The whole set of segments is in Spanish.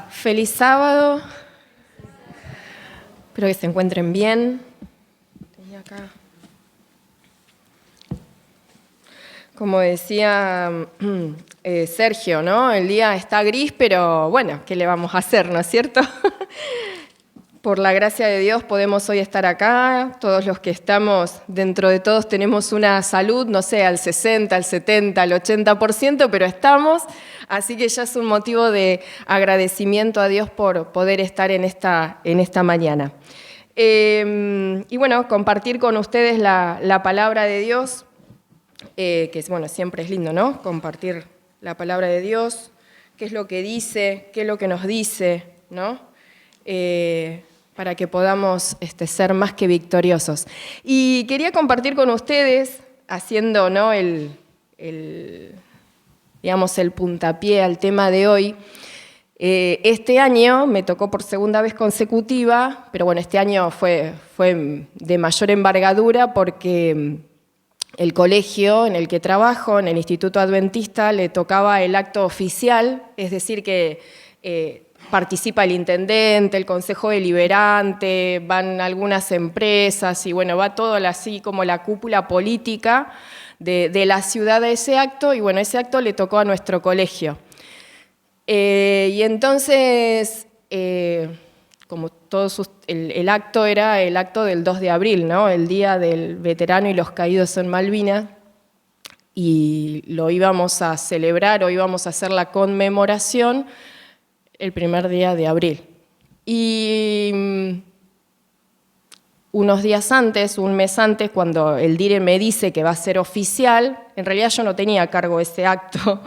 Feliz sábado. Espero que se encuentren bien. Tenía acá. Como decía Sergio, ¿no? El día está gris, pero bueno, ¿qué le vamos a hacer, no es cierto? Por la gracia de Dios podemos hoy estar acá. Todos los que estamos, dentro de todos, tenemos una salud, no sé, al 60, al 70, al 80%, pero estamos. Así que ya es un motivo de agradecimiento a Dios por poder estar en esta mañana. Y bueno, compartir con ustedes la palabra de Dios, que bueno, siempre es lindo, ¿no? Compartir la palabra de Dios, qué es lo que dice, qué es lo que nos dice, ¿no? Para que podamos ser más que victoriosos. Y quería compartir con ustedes, haciendo, ¿no? digamos, el puntapié al tema de hoy. Este año me tocó por segunda vez consecutiva, pero bueno, este año fue de mayor envergadura porque el colegio en el que trabajo, en el Instituto Adventista, le tocaba el acto oficial, es decir que participa el intendente, el consejo deliberante, van algunas empresas y bueno, va todo así como la cúpula política de la ciudad a ese acto, y bueno, ese acto le tocó a nuestro colegio. Y entonces, como todos, el acto era el acto del 2 de abril, ¿no? El Día del Veterano y los Caídos en Malvinas, y lo íbamos a celebrar o íbamos a hacer la conmemoración el primer día de abril. Y unos días antes, un mes antes, cuando el DIRE me dice que va a ser oficial, en realidad yo no tenía a cargo ese acto,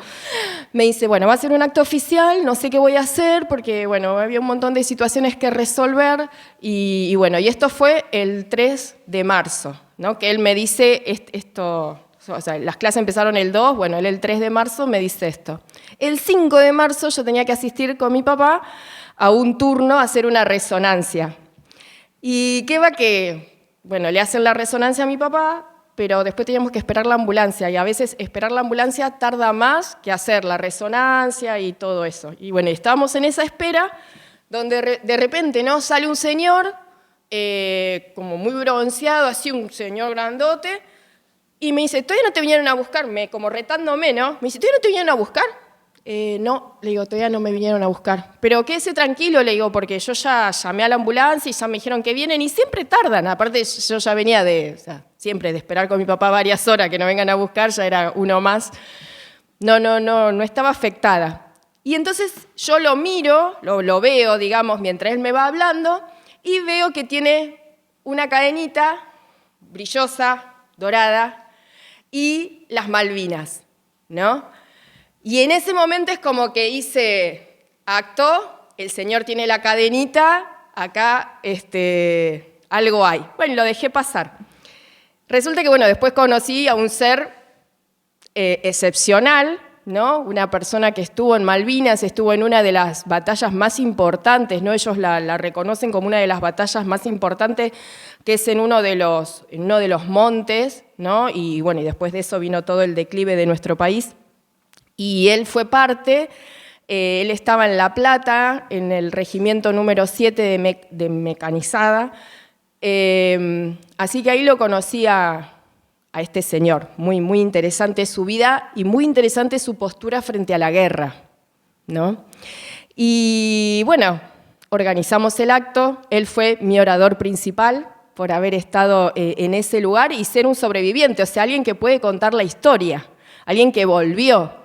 me dice, bueno, va a ser un acto oficial, no sé qué voy a hacer, porque bueno, había un montón de situaciones que resolver, y bueno, y esto fue el 3 de marzo, ¿no? Que él me dice esto, o sea, las clases empezaron el 2, bueno, él el 3 de marzo me dice esto. El 5 de marzo yo tenía que asistir con mi papá a un turno a hacer una resonancia. ¿Y qué va que? Bueno, le hacen la resonancia a mi papá, pero después teníamos que esperar la ambulancia, y a veces esperar la ambulancia tarda más que hacer la resonancia y todo eso. Y bueno, estábamos en esa espera, donde de repente, ¿no? Sale un señor, como muy bronceado, así un señor grandote, y me dice, ¿todavía no te vinieron a buscar? Como retándome, ¿no? Me dice, ¿todavía no te vinieron a buscar? No, le digo, todavía no me vinieron a buscar. Pero quédese tranquilo, le digo, porque yo ya llamé a la ambulancia y ya me dijeron que vienen y siempre tardan. Aparte, yo ya venía siempre de esperar con mi papá varias horas que no vengan a buscar, ya era uno más. No estaba afectada. Y entonces yo lo miro, lo veo, digamos, mientras él me va hablando, y veo que tiene una cadenita brillosa, dorada, y las Malvinas, ¿no? Y en ese momento es como que hice acto, el señor tiene la cadenita, acá algo hay. Bueno, lo dejé pasar. Resulta que, bueno, después conocí a un ser excepcional, ¿no? Una persona que estuvo en Malvinas, estuvo en una de las batallas más importantes, ¿no? Ellos la reconocen como una de las batallas más importantes, que es en uno de los montes, ¿no? Y bueno, y después de eso vino todo el declive de nuestro país. Y él fue parte, él estaba en La Plata, en el regimiento número 7 de mecanizada, así que ahí lo conocí a este señor. Muy, muy interesante su vida y muy interesante su postura frente a la guerra, ¿no? Y bueno, organizamos el acto, él fue mi orador principal por haber estado en ese lugar y ser un sobreviviente, o sea, alguien que puede contar la historia, alguien que volvió.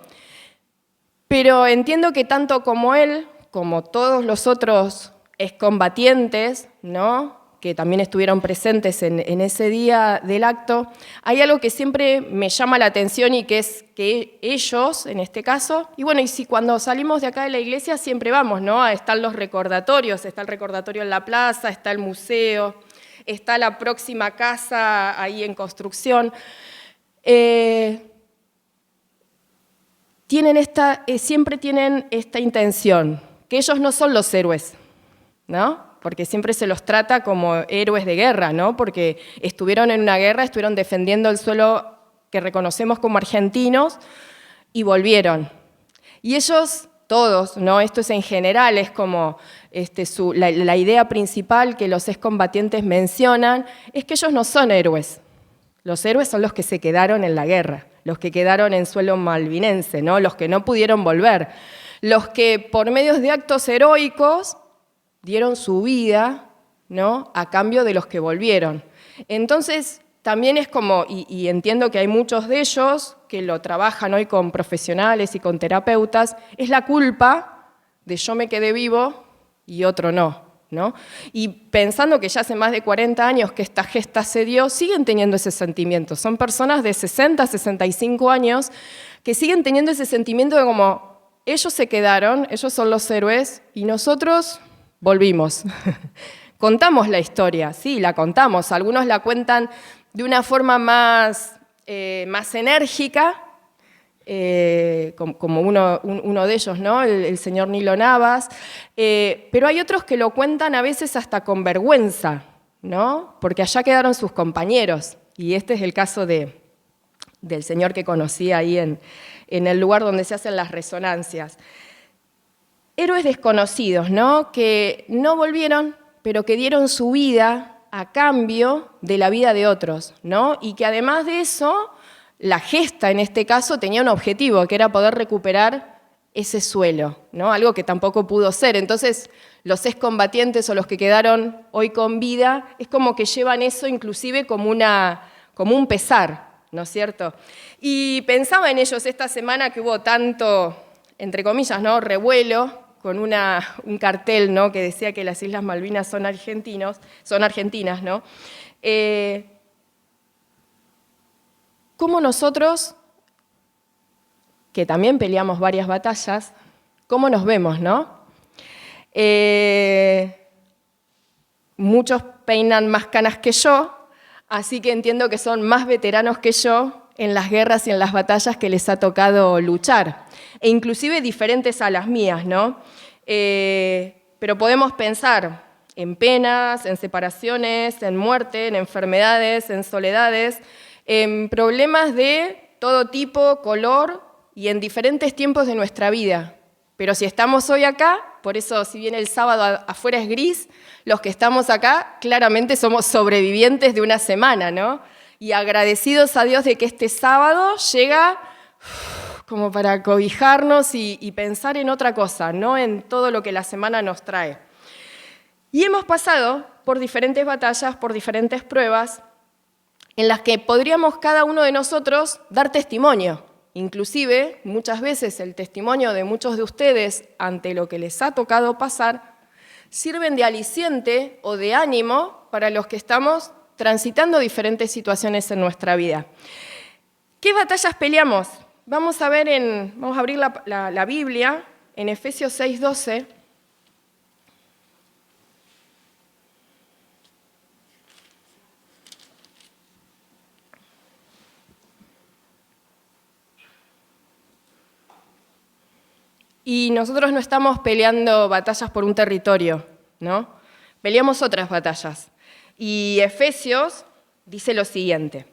Pero entiendo que tanto como él, como todos los otros excombatientes, ¿no? Que también estuvieron presentes en ese día del acto, hay algo que siempre me llama la atención, y que es que ellos, en este caso, y bueno, y si cuando salimos de acá de la iglesia siempre vamos, ¿no? Están los recordatorios, está el recordatorio en la plaza, está el museo, está la próxima casa ahí en construcción. Siempre tienen esta intención, que ellos no son los héroes, ¿no? Porque siempre se los trata como héroes de guerra, ¿no? Porque estuvieron en una guerra, estuvieron defendiendo el suelo que reconocemos como argentinos y volvieron. Y ellos todos, ¿no? Esto es en general, es como la idea principal que los excombatientes mencionan, es que ellos no son héroes. Los héroes son los que se quedaron en la guerra, los que quedaron en suelo malvinense, ¿no? Los que no pudieron volver, los que por medios de actos heroicos dieron su vida, ¿no? A cambio de los que volvieron. Entonces, también es como, y entiendo que hay muchos de ellos que lo trabajan hoy con profesionales y con terapeutas, es la culpa de yo me quedé vivo y otro no, ¿no? Y pensando que ya hace más de 40 años que esta gesta se dio, siguen teniendo ese sentimiento. Son personas de 60, 65 años que siguen teniendo ese sentimiento de como ellos se quedaron, ellos son los héroes y nosotros volvimos. Contamos la historia, sí, la contamos. Algunos la cuentan de una forma más enérgica, como uno de ellos, ¿no? El señor Nilo Navas, pero hay otros que lo cuentan a veces hasta con vergüenza, ¿no? Porque allá quedaron sus compañeros, y este es el caso del señor que conocí ahí en el lugar donde se hacen las resonancias. Héroes desconocidos, ¿no? Que no volvieron, pero que dieron su vida a cambio de la vida de otros, ¿no? Y que además de eso, la gesta en este caso tenía un objetivo, que era poder recuperar ese suelo, ¿no? Algo que tampoco pudo ser. Entonces, los excombatientes o los que quedaron hoy con vida, es como que llevan eso inclusive como un pesar, ¿no es cierto? Y pensaba en ellos esta semana que hubo tanto, entre comillas, ¿no? Revuelo, con un cartel, ¿no? Que decía que las Islas Malvinas son argentinas, ¿no? ¿Cómo nosotros, que también peleamos varias batallas, cómo nos vemos, ¿no? Muchos peinan más canas que yo, así que entiendo que son más veteranos que yo en las guerras y en las batallas que les ha tocado luchar, e inclusive diferentes a las mías, ¿no? Pero podemos pensar en penas, en separaciones, en muerte, en enfermedades, en soledades, en problemas de todo tipo, color y en diferentes tiempos de nuestra vida. Pero si estamos hoy acá, por eso si bien el sábado afuera es gris, los que estamos acá claramente somos sobrevivientes de una semana, ¿no? Y agradecidos a Dios de que este sábado llega como para cobijarnos y pensar en otra cosa, no en todo lo que la semana nos trae. Y hemos pasado por diferentes batallas, por diferentes pruebas, en las que podríamos cada uno de nosotros dar testimonio. Inclusive, muchas veces el testimonio de muchos de ustedes ante lo que les ha tocado pasar sirven de aliciente o de ánimo para los que estamos transitando diferentes situaciones en nuestra vida. ¿Qué batallas peleamos? Vamos a abrir la Biblia en Efesios 6:12. Y nosotros no estamos peleando batallas por un territorio, ¿no? Peleamos otras batallas. Y Efesios dice lo siguiente: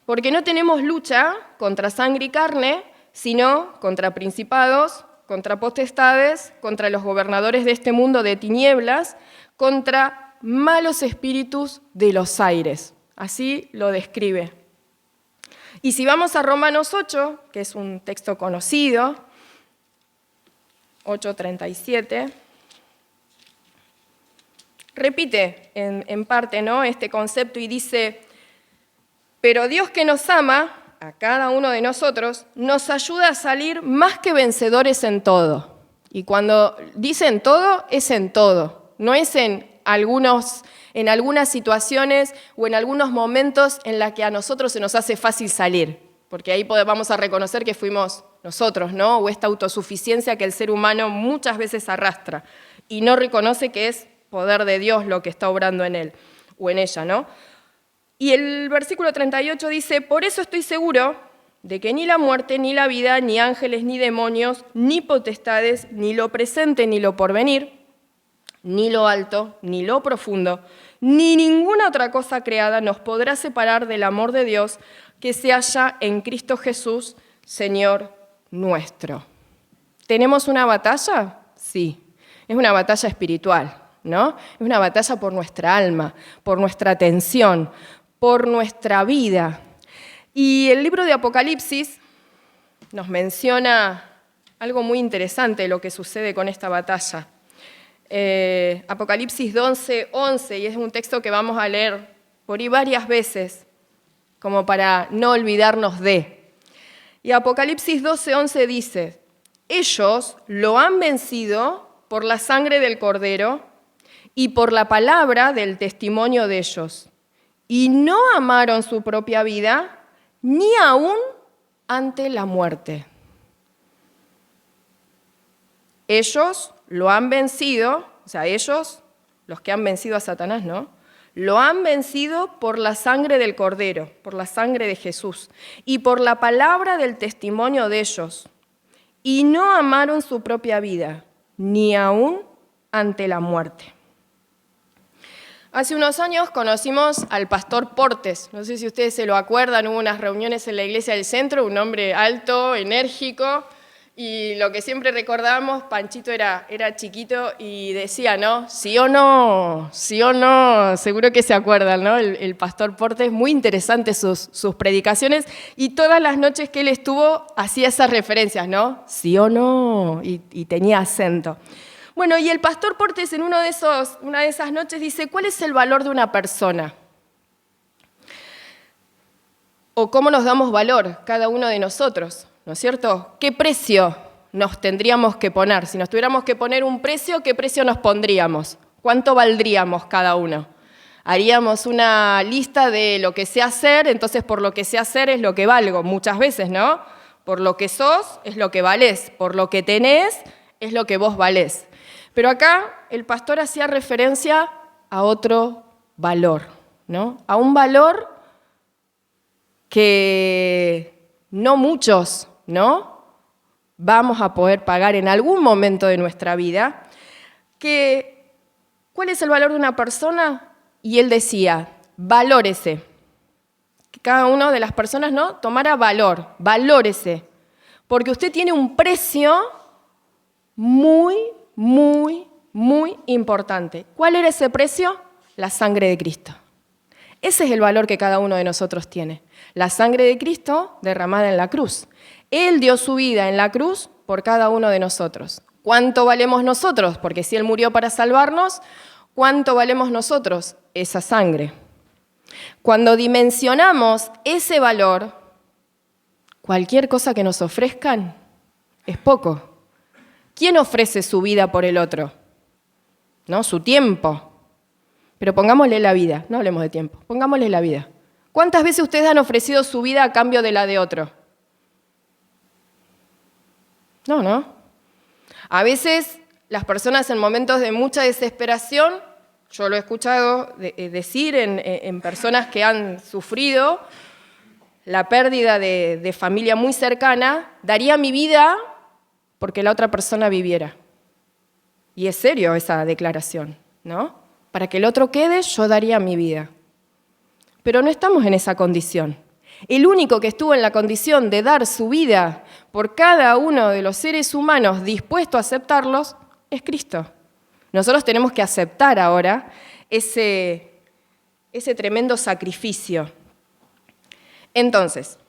porque no tenemos lucha contra sangre y carne, sino contra principados, contra potestades, contra los gobernadores de este mundo de tinieblas, contra malos espíritus de los aires. Así lo describe. Y si vamos a Romanos 8, que es un texto conocido, 8:37, repite en parte, ¿no?, este concepto y dice: pero Dios, que nos ama, a cada uno de nosotros, nos ayuda a salir más que vencedores en todo. Y cuando dice en todo, es en todo. No es en algunas situaciones o en algunos momentos en los que a nosotros se nos hace fácil salir. Porque ahí vamos a reconocer que fuimos nosotros, ¿no? O esta autosuficiencia que el ser humano muchas veces arrastra y no reconoce que es poder de Dios lo que está obrando en él o en ella, ¿no? Y el versículo 38 dice: por eso estoy seguro de que ni la muerte, ni la vida, ni ángeles, ni demonios, ni potestades, ni lo presente, ni lo porvenir, ni lo alto, ni lo profundo, ni ninguna otra cosa creada nos podrá separar del amor de Dios que se halla en Cristo Jesús, Señor nuestro. ¿Tenemos una batalla? Sí, es una batalla espiritual, ¿no? Es una batalla por nuestra alma, por nuestra atención, por nuestra vida. Y el libro de Apocalipsis nos menciona algo muy interesante de lo que sucede con esta batalla. Apocalipsis 12:11, y es un texto que vamos a leer por ahí varias veces, como para no olvidarnos de. Y Apocalipsis 12:11 dice: ellos lo han vencido por la sangre del Cordero y por la palabra del testimonio de ellos, y no amaron su propia vida, ni aún ante la muerte. Ellos lo han vencido, o sea, ellos, los que han vencido a Satanás, ¿no? Lo han vencido por la sangre del Cordero, por la sangre de Jesús, y por la palabra del testimonio de ellos, y no amaron su propia vida, ni aún ante la muerte. Hace unos años conocimos al pastor Portes, no sé si ustedes se lo acuerdan, hubo unas reuniones en la iglesia del centro, un hombre alto, enérgico, y lo que siempre recordamos, Panchito era chiquito y decía, ¿no? Sí o no, seguro que se acuerdan, ¿no? El pastor Portes, muy interesantes sus predicaciones, y todas las noches que él estuvo hacía esas referencias, ¿no? Sí o no, y tenía acento. Bueno, y el pastor Portes en una de esas noches dice, ¿cuál es el valor de una persona? O cómo nos damos valor cada uno de nosotros, ¿no es cierto? ¿Qué precio nos tendríamos que poner? Si nos tuviéramos que poner un precio, ¿qué precio nos pondríamos? ¿Cuánto valdríamos cada uno? Haríamos una lista de lo que sé hacer, entonces por lo que sé hacer es lo que valgo, muchas veces, ¿no? Por lo que sos es lo que valés, por lo que tenés es lo que vos valés. Pero acá el pastor hacía referencia a otro valor, ¿no? A un valor que no muchos, ¿no? Vamos a poder pagar en algún momento de nuestra vida. ¿Cuál es el valor de una persona? Y él decía, valórese. Que cada una de las personas, ¿no? Tomara valor, valórese. Porque usted tiene un precio muy, muy, muy importante. ¿Cuál era ese precio? La sangre de Cristo. Ese es el valor que cada uno de nosotros tiene. La sangre de Cristo derramada en la cruz. Él dio su vida en la cruz por cada uno de nosotros. ¿Cuánto valemos nosotros? Porque si Él murió para salvarnos, ¿cuánto valemos nosotros? Esa sangre. Cuando dimensionamos ese valor, cualquier cosa que nos ofrezcan es poco. ¿Quién ofrece su vida por el otro? ¿No? Su tiempo. Pero pongámosle la vida, no hablemos de tiempo, pongámosle la vida. ¿Cuántas veces ustedes han ofrecido su vida a cambio de la de otro? No. A veces las personas en momentos de mucha desesperación, yo lo he escuchado decir en personas que han sufrido la pérdida de familia muy cercana, daría mi vida porque la otra persona viviera. Y es serio esa declaración, ¿no? Para que el otro quede, yo daría mi vida. Pero no estamos en esa condición. El único que estuvo en la condición de dar su vida por cada uno de los seres humanos dispuesto a aceptarlos es Cristo. Nosotros tenemos que aceptar ahora ese tremendo sacrificio. Entonces,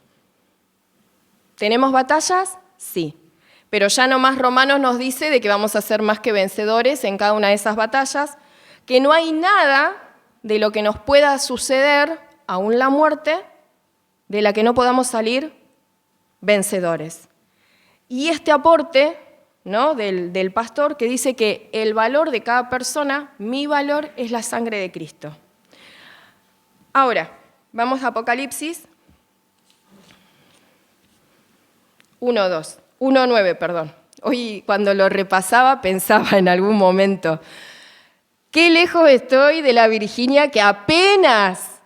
¿tenemos batallas? Sí. Pero ya no más Romanos nos dice de que vamos a ser más que vencedores en cada una de esas batallas, que no hay nada de lo que nos pueda suceder, aún la muerte, de la que no podamos salir vencedores. Y este aporte, ¿no? del pastor que dice que el valor de cada persona, mi valor es la sangre de Cristo. Ahora, vamos a Apocalipsis 1:9, perdón. Hoy cuando lo repasaba pensaba en algún momento, qué lejos estoy de la Virginia que apenas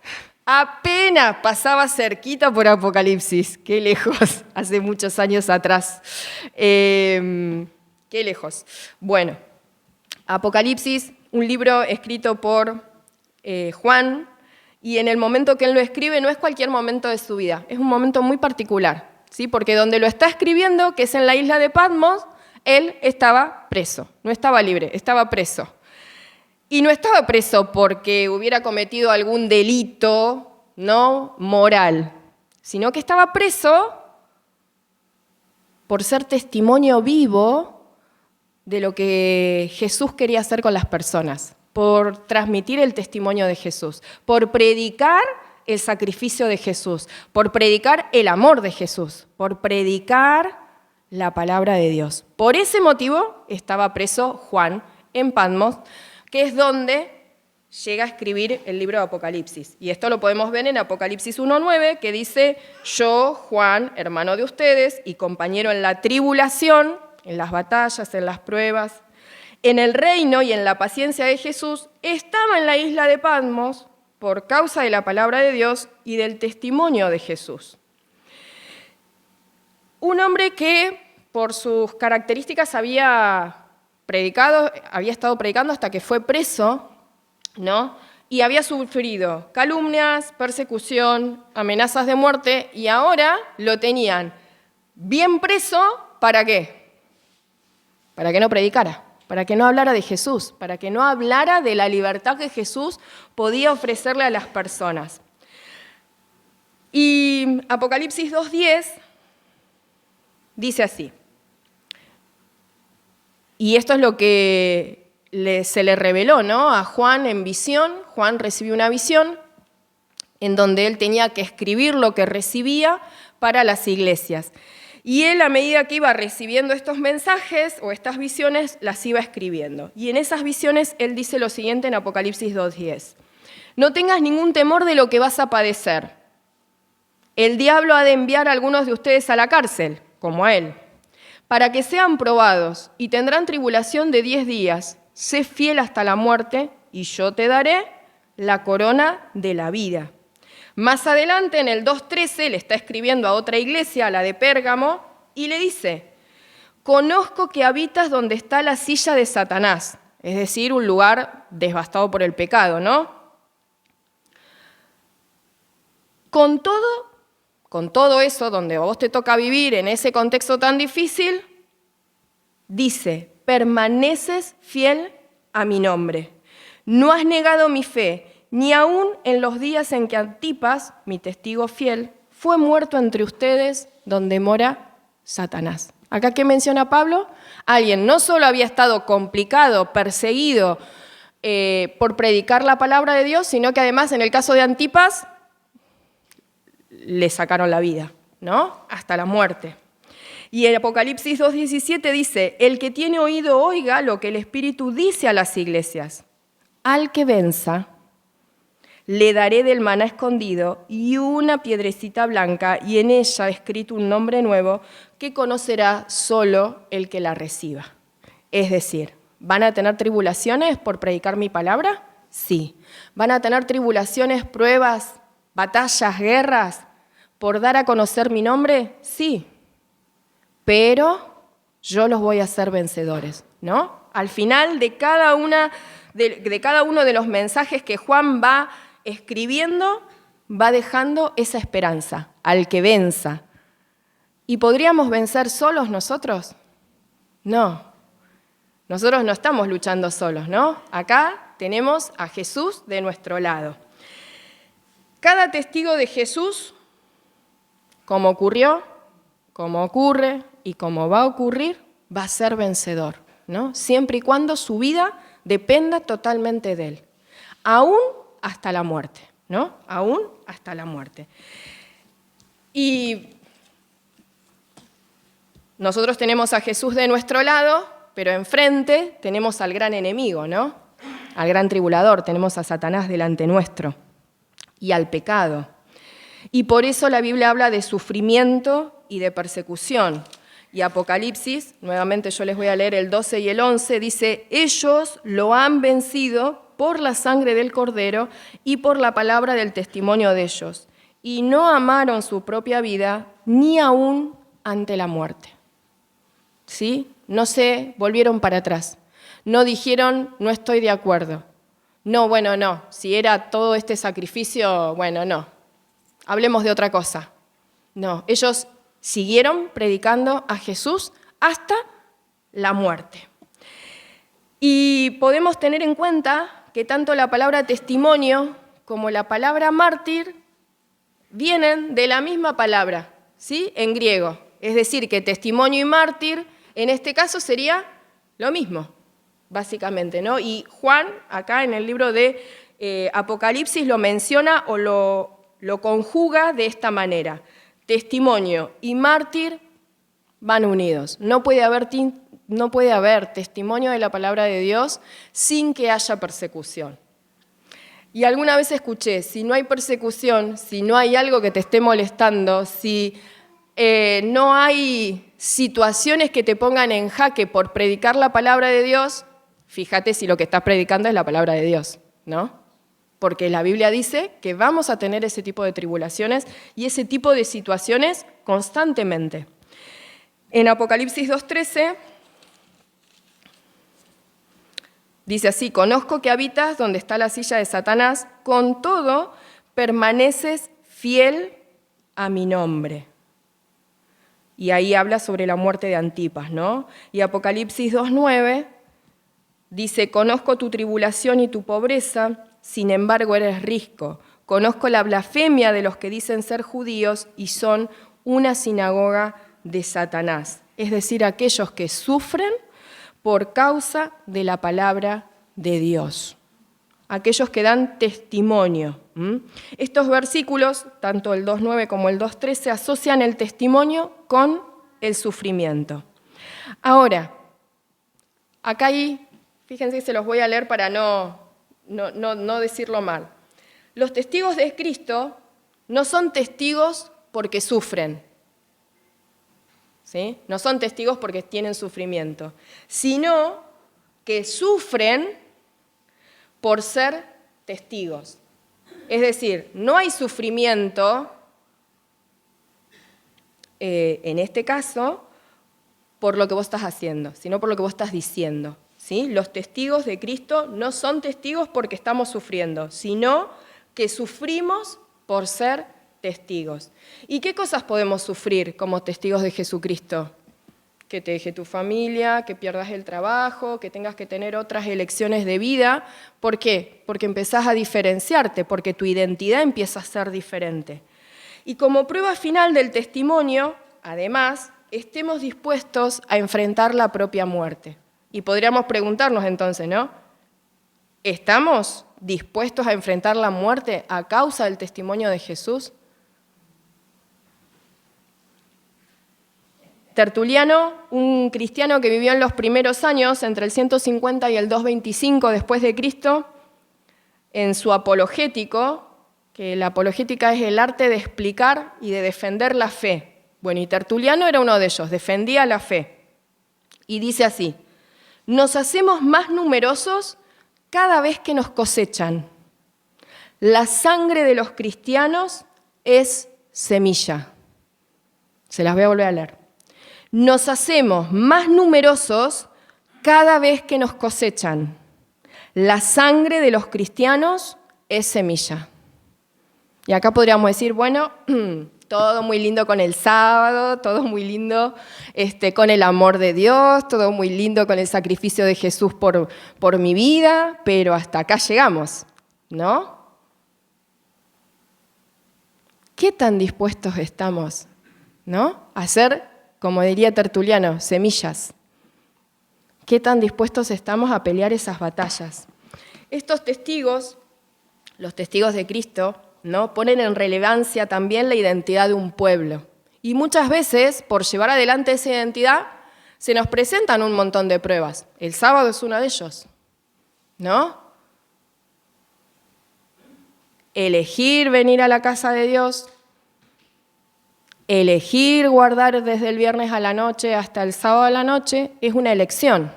pasaba cerquita por Apocalipsis. Qué lejos, hace muchos años atrás. Qué lejos. Bueno, Apocalipsis, un libro escrito por Juan, y en el momento que él lo escribe no es cualquier momento de su vida, es un momento muy particular, ¿sí? Porque donde lo está escribiendo, que es en la isla de Patmos, Él estaba preso, no estaba libre, estaba preso. Y no estaba preso porque hubiera cometido algún delito, ¿no?, moral, sino que estaba preso por ser testimonio vivo de lo que Jesús quería hacer con las personas, por transmitir el testimonio de Jesús, por predicar el sacrificio de Jesús, por predicar el amor de Jesús, por predicar la palabra de Dios. Por ese motivo estaba preso Juan en Patmos, que es donde llega a escribir el libro de Apocalipsis. Y esto lo podemos ver en Apocalipsis 1:9, que dice: yo, Juan, hermano de ustedes y compañero en la tribulación, en las batallas, en las pruebas, en el reino y en la paciencia de Jesús, estaba en la isla de Patmos por causa de la palabra de Dios y del testimonio de Jesús. Un hombre que por sus características había estado predicando hasta que fue preso, ¿no? Y había sufrido calumnias, persecución, amenazas de muerte, y ahora lo tenían bien preso, ¿para qué? Para que no predicara, para que no hablara de Jesús, para que no hablara de la libertad que Jesús podía ofrecerle a las personas. Y Apocalipsis 2:10 dice así, y esto es lo que se le reveló, ¿no?, a Juan en visión. Juan recibió una visión en donde él tenía que escribir lo que recibía para las iglesias. Y él, a medida que iba recibiendo estos mensajes o estas visiones, las iba escribiendo. Y en esas visiones él dice lo siguiente en Apocalipsis 2:10. No tengas ningún temor de lo que vas a padecer. El diablo ha de enviar a algunos de ustedes a la cárcel, como a él, para que sean probados y tendrán tribulación de 10 días. Sé fiel hasta la muerte y yo te daré la corona de la vida. Más adelante, en el 2:13, le está escribiendo a otra iglesia, a la de Pérgamo, y le dice: conozco que habitas donde está la silla de Satanás, es decir, un lugar devastado por el pecado, ¿no? Con todo eso, donde a vos te toca vivir en ese contexto tan difícil, dice: permaneces fiel a mi nombre. No has negado mi fe, ni aun en los días en que Antipas, mi testigo fiel, fue muerto entre ustedes donde mora Satanás. ¿Acá qué menciona Pablo? Alguien no solo había estado complicado, perseguido por predicar la palabra de Dios, sino que además en el caso de Antipas le sacaron la vida, ¿no?, hasta la muerte. Y en Apocalipsis 2:17 dice: el que tiene oído oiga lo que el Espíritu dice a las iglesias. Al que venza, le daré del maná escondido y una piedrecita blanca, y en ella escrito un nombre nuevo que conocerá solo el que la reciba. Es decir, ¿van a tener tribulaciones por predicar mi palabra? Sí. ¿Van a tener tribulaciones, pruebas, batallas, guerras por dar a conocer mi nombre? Sí. Pero yo los voy a hacer vencedores, ¿no? Al final de cada uno de los mensajes que Juan va escribiendo, va dejando esa esperanza, al que venza. ¿Y podríamos vencer solos nosotros? No. Nosotros no estamos luchando solos, ¿no? Acá tenemos a Jesús de nuestro lado. Cada testigo de Jesús, como ocurrió, como ocurre y como va a ocurrir, va a ser vencedor, ¿no? Siempre y cuando su vida dependa totalmente de él, aún hasta la muerte, ¿no? Aún hasta la muerte. Y nosotros tenemos a Jesús de nuestro lado, pero enfrente tenemos al gran enemigo, ¿no? Al gran tribulador, tenemos a Satanás delante nuestro y al pecado. Y por eso la Biblia habla de sufrimiento y de persecución. Y Apocalipsis, nuevamente yo les voy a leer el 12 y el 11, dice: ellos lo han vencido por la sangre del Cordero y por la palabra del testimonio de ellos, y no amaron su propia vida ni aún ante la muerte. ¿Sí? No se volvieron para atrás. No dijeron: no estoy de acuerdo. No, bueno, no. Si era todo este sacrificio, bueno, no. Hablemos de otra cosa. No, ellos siguieron predicando a Jesús hasta la muerte. Y podemos tener en cuenta que tanto la palabra testimonio como la palabra mártir vienen de la misma palabra, ¿sí? En griego. Es decir, que testimonio y mártir en este caso sería lo mismo, básicamente, ¿no? Y Juan, acá en el libro de Apocalipsis, lo menciona o lo conjuga de esta manera. Testimonio y mártir van unidos. No puede haber testimonio de la palabra de Dios sin que haya persecución. Y alguna vez escuché, si no hay persecución, si no hay algo que te esté molestando, si no hay situaciones que te pongan en jaque por predicar la palabra de Dios, fíjate si lo que estás predicando es la palabra de Dios, ¿no? Porque la Biblia dice que vamos a tener ese tipo de tribulaciones y ese tipo de situaciones constantemente. En Apocalipsis 2:13 dice así: conozco que habitas donde está la silla de Satanás, con todo permaneces fiel a mi nombre. Y ahí habla sobre la muerte de Antipas, ¿no? Y Apocalipsis 2:9 dice: conozco tu tribulación y tu pobreza, sin embargo eres rico. Conozco la blasfemia de los que dicen ser judíos y son una sinagoga de Satanás. Es decir, aquellos que sufren por causa de la palabra de Dios. Aquellos que dan testimonio. Estos versículos, tanto el 2:9 como el 2:13, asocian el testimonio con el sufrimiento. Ahora, acá hay, fíjense, se los voy a leer para no decirlo mal. Los testigos de Cristo no son testigos porque sufren, ¿sí? No son testigos porque tienen sufrimiento, sino que sufren por ser testigos. Es decir, no hay sufrimiento, en este caso, por lo que vos estás haciendo, sino por lo que vos estás diciendo, ¿sí? Los testigos de Cristo no son testigos porque estamos sufriendo, sino que sufrimos por ser testigos. ¿Y qué cosas podemos sufrir como testigos de Jesucristo? Que te deje tu familia, que pierdas el trabajo, que tengas que tener otras elecciones de vida. ¿Por qué? Porque empezás a diferenciarte, porque tu identidad empieza a ser diferente. Y como prueba final del testimonio, además, estemos dispuestos a enfrentar la propia muerte. Y podríamos preguntarnos entonces, ¿no? ¿Estamos dispuestos a enfrentar la muerte a causa del testimonio de Jesús? Tertuliano, un cristiano que vivió en los primeros años, entre el 150 y el 225 después de Cristo, en su apologético, que la apologética es el arte de explicar y de defender la fe. Bueno, y Tertuliano era uno de ellos, defendía la fe. Y dice así: nos hacemos más numerosos cada vez que nos cosechan. La sangre de los cristianos es semilla. Se las voy a volver a leer. Nos hacemos más numerosos cada vez que nos cosechan. La sangre de los cristianos es semilla. Y acá podríamos decir, bueno, todo muy lindo con el sábado, todo muy lindo con el amor de Dios, todo muy lindo con el sacrificio de Jesús por mi vida, pero hasta acá llegamos, ¿no? ¿Qué tan dispuestos estamos, ¿no? A ser, como diría Tertuliano, semillas? ¿Qué tan dispuestos estamos a pelear esas batallas? Estos testigos, los testigos de Cristo, ¿no?, ponen en relevancia también la identidad de un pueblo. Y muchas veces, por llevar adelante esa identidad, se nos presentan un montón de pruebas. El sábado es una de ellos, ¿no? Elegir venir a la casa de Dios, elegir guardar desde el viernes a la noche hasta el sábado a la noche, es una elección.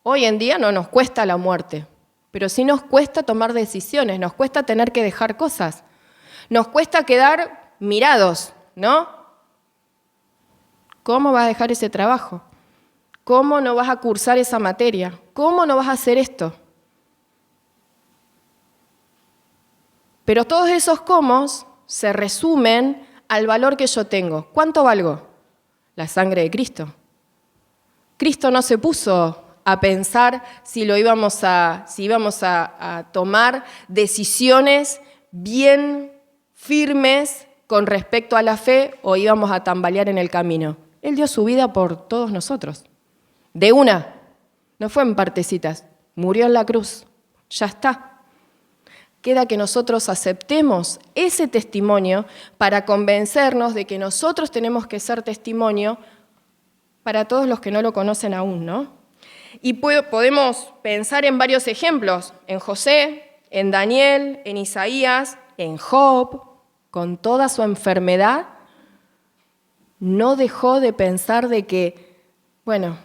Hoy en día no nos cuesta la muerte, pero sí nos cuesta tomar decisiones, nos cuesta tener que dejar cosas, nos cuesta quedar mirados, ¿no? ¿Cómo vas a dejar ese trabajo? ¿Cómo no vas a cursar esa materia? ¿Cómo no vas a hacer esto? Pero todos esos cómo se resumen al valor que yo tengo. ¿Cuánto valgo? La sangre de Cristo. Cristo no se puso a pensar si íbamos a tomar decisiones bien firmes con respecto a la fe o íbamos a tambalear en el camino. Él dio su vida por todos nosotros. De una, no fue en partecitas, murió en la cruz, ya está. Queda que nosotros aceptemos ese testimonio para convencernos de que nosotros tenemos que ser testimonio para todos los que no lo conocen aún, ¿no? Y podemos pensar en varios ejemplos, en José, en Daniel, en Isaías, en Job, con toda su enfermedad, no dejó de pensar de que, bueno,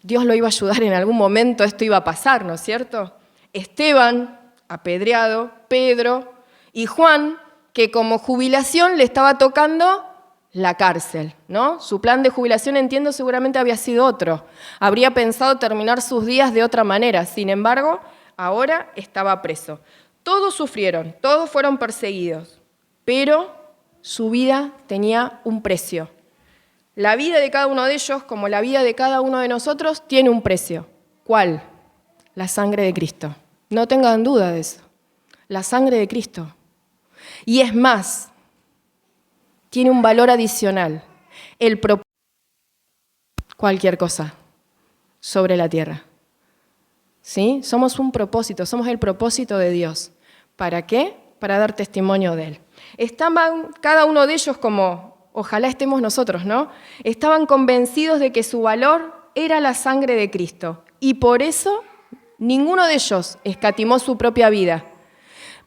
Dios lo iba a ayudar en algún momento, esto iba a pasar, ¿no es cierto? Esteban, apedreado, Pedro y Juan, que como jubilación le estaba tocando la cárcel, ¿no? Su plan de jubilación, entiendo, seguramente había sido otro. Habría pensado terminar sus días de otra manera. Sin embargo, ahora estaba preso. Todos sufrieron, todos fueron perseguidos, pero su vida tenía un precio. La vida de cada uno de ellos, como la vida de cada uno de nosotros, tiene un precio. ¿Cuál? La sangre de Cristo. No tengan duda de eso. La sangre de Cristo. Y es más, tiene un valor adicional. Cualquier cosa sobre la tierra. ¿Sí? Somos un propósito, somos el propósito de Dios. ¿Para qué? Para dar testimonio de Él. Estaban cada uno de ellos como, ojalá estemos nosotros, ¿no? Estaban convencidos de que su valor era la sangre de Cristo. Y por eso ninguno de ellos escatimó su propia vida.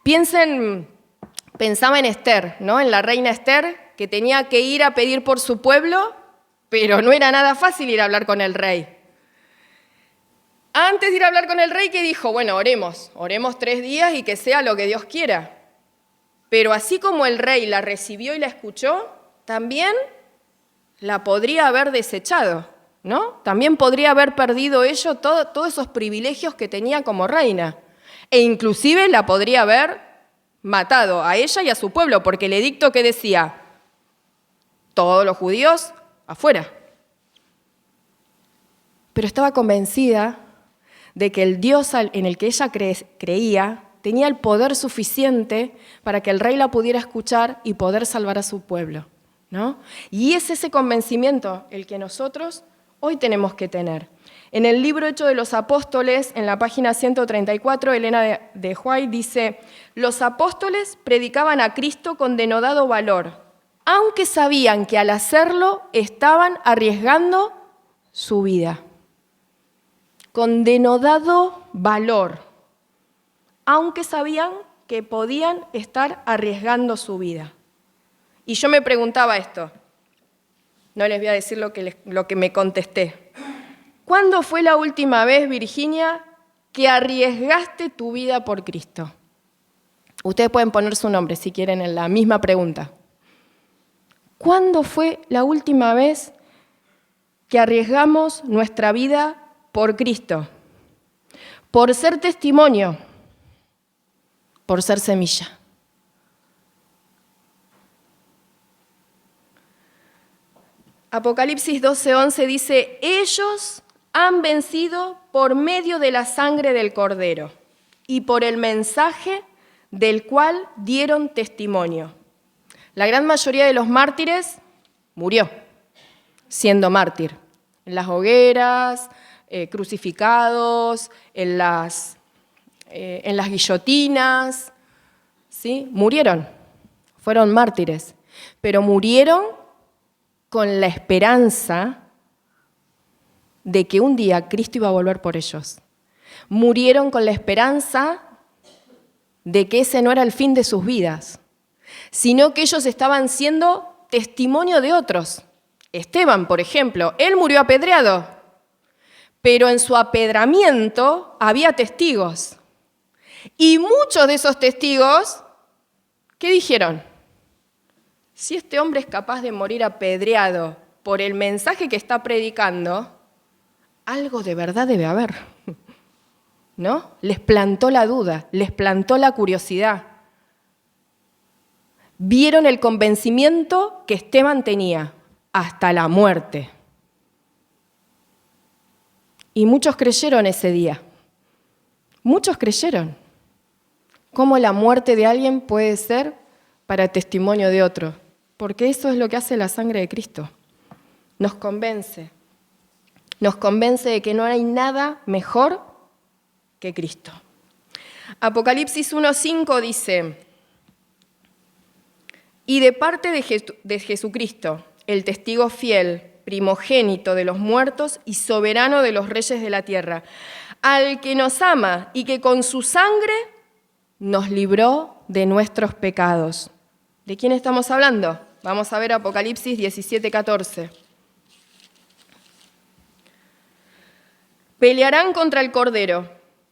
Pensaba en Esther, ¿no? En la reina Esther, que tenía que ir a pedir por su pueblo, pero no era nada fácil ir a hablar con el rey. Antes de ir a hablar con el rey, que dijo, bueno, oremos 3 días y que sea lo que Dios quiera. Pero así como el rey la recibió y la escuchó, también la podría haber desechado, ¿no? También podría haber perdido todos esos privilegios que tenía como reina. E inclusive la podría haber matado a ella y a su pueblo, porque el edicto que decía, todos los judíos afuera. Pero estaba convencida de que el Dios en el que ella creía tenía el poder suficiente para que el rey la pudiera escuchar y poder salvar a su pueblo, ¿no? Y es ese convencimiento el que nosotros hoy tenemos que tener. En el libro Hechos de los Apóstoles, en la página 134, Elena de White dice, los apóstoles predicaban a Cristo con denodado valor, aunque sabían que al hacerlo estaban arriesgando su vida. Con denodado valor, aunque sabían que podían estar arriesgando su vida. Y yo me preguntaba esto, no les voy a decir lo que me contesté. ¿Cuándo fue la última vez, Virginia, que arriesgaste tu vida por Cristo? Ustedes pueden poner su nombre si quieren en la misma pregunta. ¿Cuándo fue la última vez que arriesgamos nuestra vida por Cristo? Por ser testimonio, por ser semilla. Apocalipsis 12:11 dice, ellos han vencido por medio de la sangre del Cordero y por el mensaje del cual dieron testimonio. La gran mayoría de los mártires murió siendo mártir, en las hogueras, crucificados, en las guillotinas, ¿sí? Murieron, fueron mártires, pero murieron con la esperanza de que un día Cristo iba a volver por ellos. Murieron con la esperanza de que ese no era el fin de sus vidas, sino que ellos estaban siendo testimonio de otros. Esteban, por ejemplo, él murió apedreado, pero en su apedramiento había testigos. Y muchos de esos testigos, ¿qué dijeron? Si este hombre es capaz de morir apedreado por el mensaje que está predicando, algo de verdad debe haber, ¿no? Les plantó la duda, les plantó la curiosidad. Vieron el convencimiento que Esteban tenía hasta la muerte. Y muchos creyeron ese día. Muchos creyeron. ¿Cómo la muerte de alguien puede ser para testimonio de otro? Porque eso es lo que hace la sangre de Cristo. Nos convence. Nos convence de que no hay nada mejor que Cristo. Apocalipsis 1:5 dice: y de parte de Jesucristo, el testigo fiel, primogénito de los muertos y soberano de los reyes de la tierra, al que nos ama y que con su sangre nos libró de nuestros pecados. ¿De quién estamos hablando? Vamos a ver Apocalipsis 17:14. Pelearán contra el Cordero,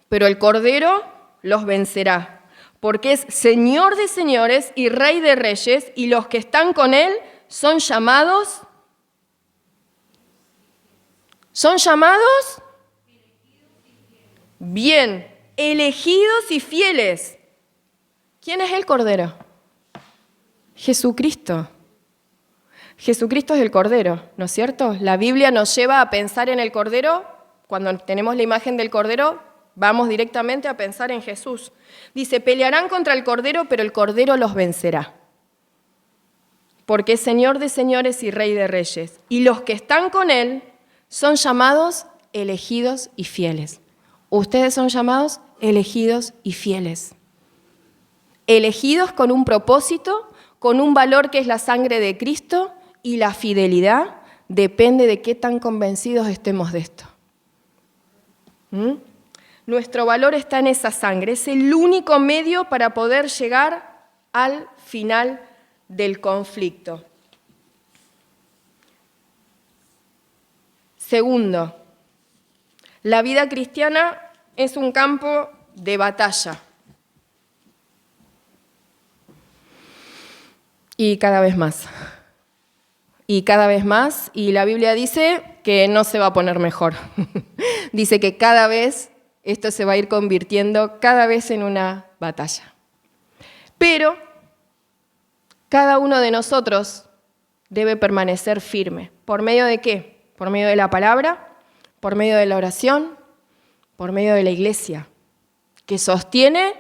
pero el Cordero los vencerá, porque es Señor de señores y Rey de reyes, y los que están con Él son llamados. ¿Son llamados? Bien, elegidos y fieles. ¿Quién es el Cordero? Jesucristo. Jesucristo es el Cordero, ¿no es cierto? La Biblia nos lleva a pensar en el Cordero. Cuando tenemos la imagen del Cordero, vamos directamente a pensar en Jesús. Dice, pelearán contra el Cordero, pero el Cordero los vencerá. Porque es Señor de señores y Rey de reyes. Y los que están con Él son llamados elegidos y fieles. Ustedes son llamados elegidos y fieles. Elegidos con un propósito, con un valor que es la sangre de Cristo, y la fidelidad depende de qué tan convencidos estemos de esto. Nuestro valor está en esa sangre, es el único medio para poder llegar al final del conflicto. Segundo, la vida cristiana es un campo de batalla. Y cada vez más. Y cada vez más, y la Biblia dice que no se va a poner mejor. Dice que cada vez esto se va a ir convirtiendo cada vez en una batalla. Pero cada uno de nosotros debe permanecer firme. ¿Por medio de qué? Por medio de la palabra, por medio de la oración, por medio de la iglesia, que sostiene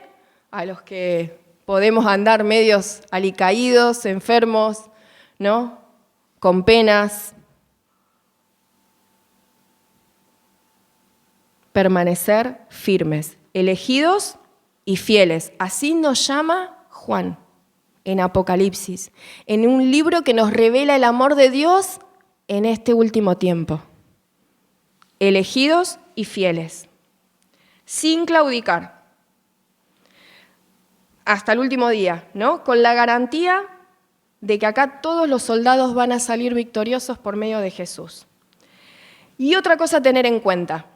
a los que podemos andar medios alicaídos, enfermos, ¿no? Con penas. Permanecer firmes, elegidos y fieles. Así nos llama Juan en Apocalipsis, en un libro que nos revela el amor de Dios en este último tiempo. Elegidos y fieles, sin claudicar, hasta el último día, ¿no? Con la garantía de que acá todos los soldados van a salir victoriosos por medio de Jesús. Y otra cosa a tener en cuenta: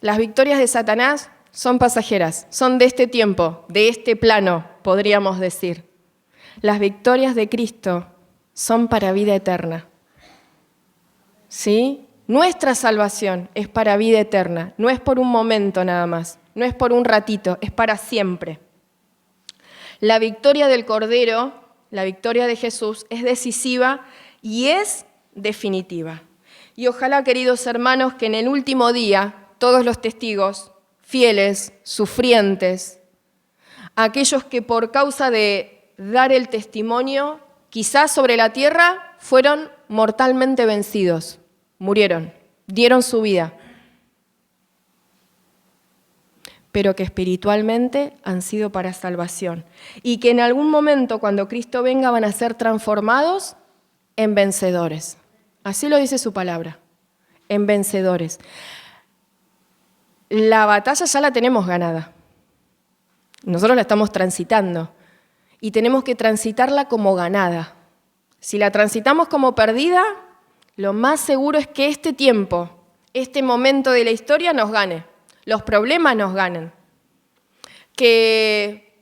las victorias de Satanás son pasajeras, son de este tiempo, de este plano, podríamos decir. Las victorias de Cristo son para vida eterna. ¿Sí? Nuestra salvación es para vida eterna, no es por un momento nada más, no es por un ratito, es para siempre. La victoria del Cordero, la victoria de Jesús, es decisiva y es definitiva. Y ojalá, queridos hermanos, que en el último día todos los testigos, fieles, sufrientes, aquellos que por causa de dar el testimonio, quizás sobre la tierra, fueron mortalmente vencidos, murieron, dieron su vida, pero que espiritualmente han sido para salvación. Y que en algún momento, cuando Cristo venga, van a ser transformados en vencedores. Así lo dice su palabra, en vencedores. La batalla ya la tenemos ganada. Nosotros la estamos transitando y tenemos que transitarla como ganada. Si la transitamos como perdida, lo más seguro es que este tiempo, este momento de la historia nos gane, los problemas nos ganen. Que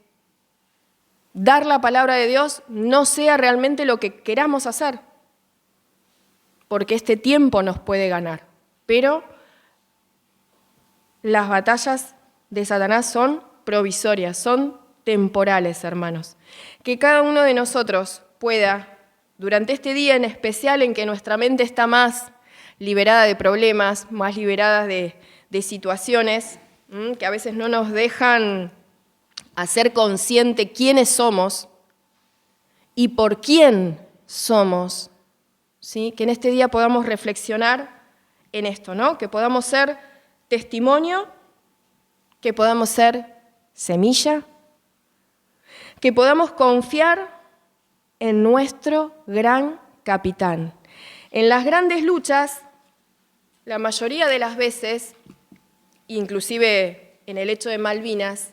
dar la palabra de Dios no sea realmente lo que queramos hacer, porque este tiempo nos puede ganar, pero las batallas de Satanás son provisorias, son temporales, hermanos. Que cada uno de nosotros pueda, durante este día en especial en que nuestra mente está más liberada de problemas, más liberada de situaciones que a veces no nos dejan hacer consciente quiénes somos y por quién somos, ¿sí? Que en este día podamos reflexionar en esto, ¿no? Que podamos ser testimonio, que podamos ser semilla, que podamos confiar en nuestro gran capitán. En las grandes luchas, la mayoría de las veces, inclusive en el hecho de Malvinas,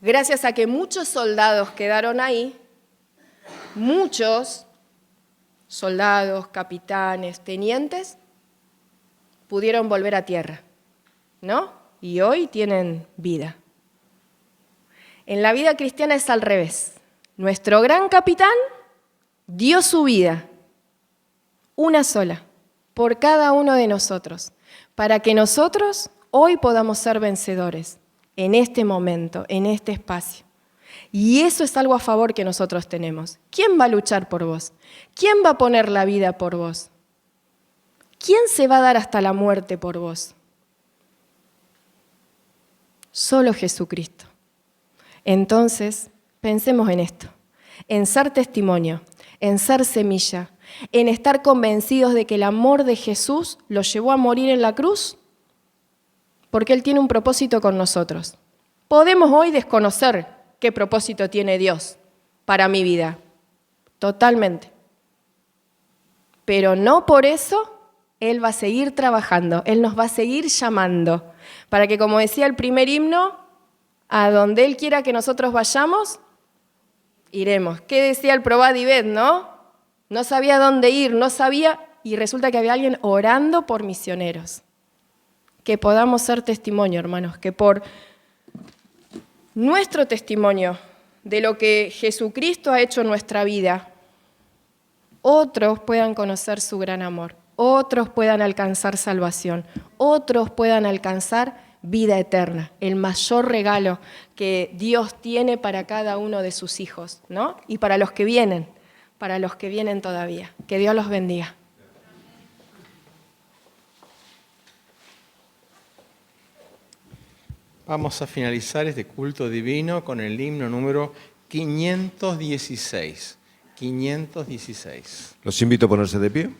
gracias a que muchos soldados quedaron ahí, muchos soldados, capitanes, tenientes, pudieron volver a tierra, ¿no? Y hoy tienen vida. En la vida cristiana es al revés. Nuestro gran capitán dio su vida, una sola, por cada uno de nosotros, para que nosotros hoy podamos ser vencedores en este momento, en este espacio. Y eso es algo a favor que nosotros tenemos. ¿Quién va a luchar por vos? ¿Quién va a poner la vida por vos? ¿Quién se va a dar hasta la muerte por vos? Solo Jesucristo. Entonces, pensemos en esto, en ser testimonio, en ser semilla, en estar convencidos de que el amor de Jesús lo llevó a morir en la cruz, porque Él tiene un propósito con nosotros. Podemos hoy desconocer qué propósito tiene Dios para mi vida, totalmente. Pero no por eso Él va a seguir trabajando, Él nos va a seguir llamando, para que, como decía el primer himno, a donde Él quiera que nosotros vayamos, iremos. ¿Qué decía el Probadivet, no? No sabía dónde ir, no sabía, y resulta que había alguien orando por misioneros. Que podamos ser testimonio, hermanos, que por nuestro testimonio de lo que Jesucristo ha hecho en nuestra vida, otros puedan conocer su gran amor, otros puedan alcanzar salvación, otros puedan alcanzar vida eterna, el mayor regalo que Dios tiene para cada uno de sus hijos, ¿no? Y para los que vienen todavía. Que Dios los bendiga. Vamos a finalizar este culto divino con el himno número 516. 516. Los invito a ponerse de pie.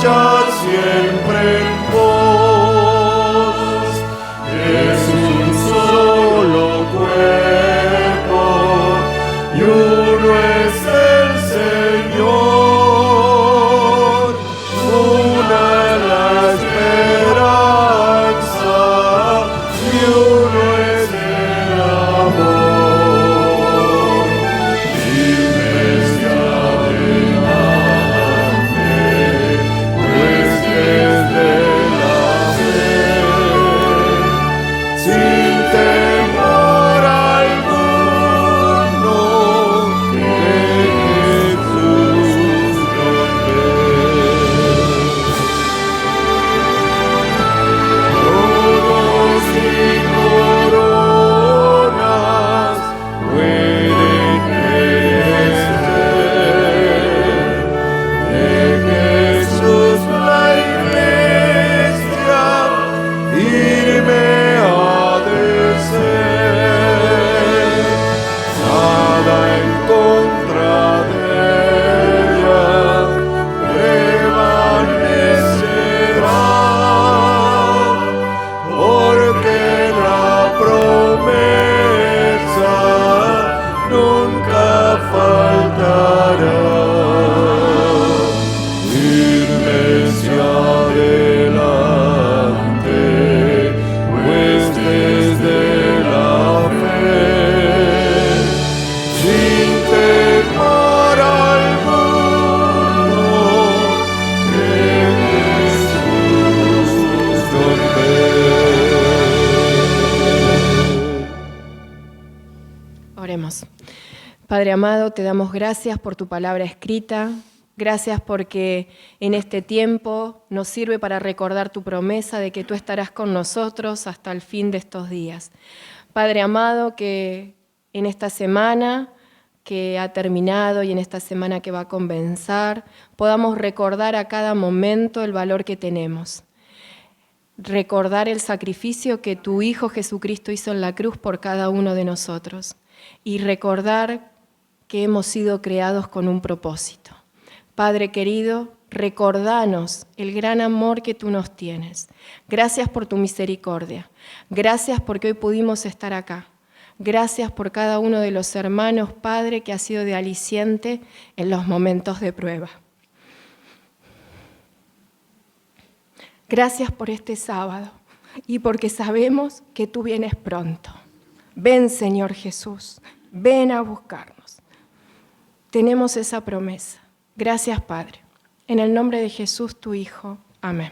marcha siempre en pos. Es un solo cuerpo y uno es el Señor. Una la esperanza y uno es el amor. Firmes y adelante, huestes de la fe, sin temor alguno, que Jesús nos ve. Todos sin coronas pueden crecer. De Jesús la Iglesia firme ha de ser. Nada en contra de ella prevalecerá, porque la promesa nunca faltará. Firmes y adelante, huestes de la fe, sin temor alguno, que Jesús nos ve. Oremos. Padre amado, te damos gracias por tu palabra escrita. Gracias porque en este tiempo nos sirve para recordar tu promesa de que tú estarás con nosotros hasta el fin de estos días. Padre amado, que en esta semana que ha terminado y en esta semana que va a comenzar, podamos recordar a cada momento el valor que tenemos. Recordar el sacrificio que tu Hijo Jesucristo hizo en la cruz por cada uno de nosotros. Y recordar que hemos sido creados con un propósito. Padre querido, recordanos el gran amor que tú nos tienes. Gracias por tu misericordia. Gracias porque hoy pudimos estar acá. Gracias por cada uno de los hermanos, Padre, que ha sido de aliciente en los momentos de prueba. Gracias por este sábado y porque sabemos que tú vienes pronto. Ven, Señor Jesús, ven a buscarnos. Tenemos esa promesa. Gracias, Padre. En el nombre de Jesús, tu Hijo. Amén.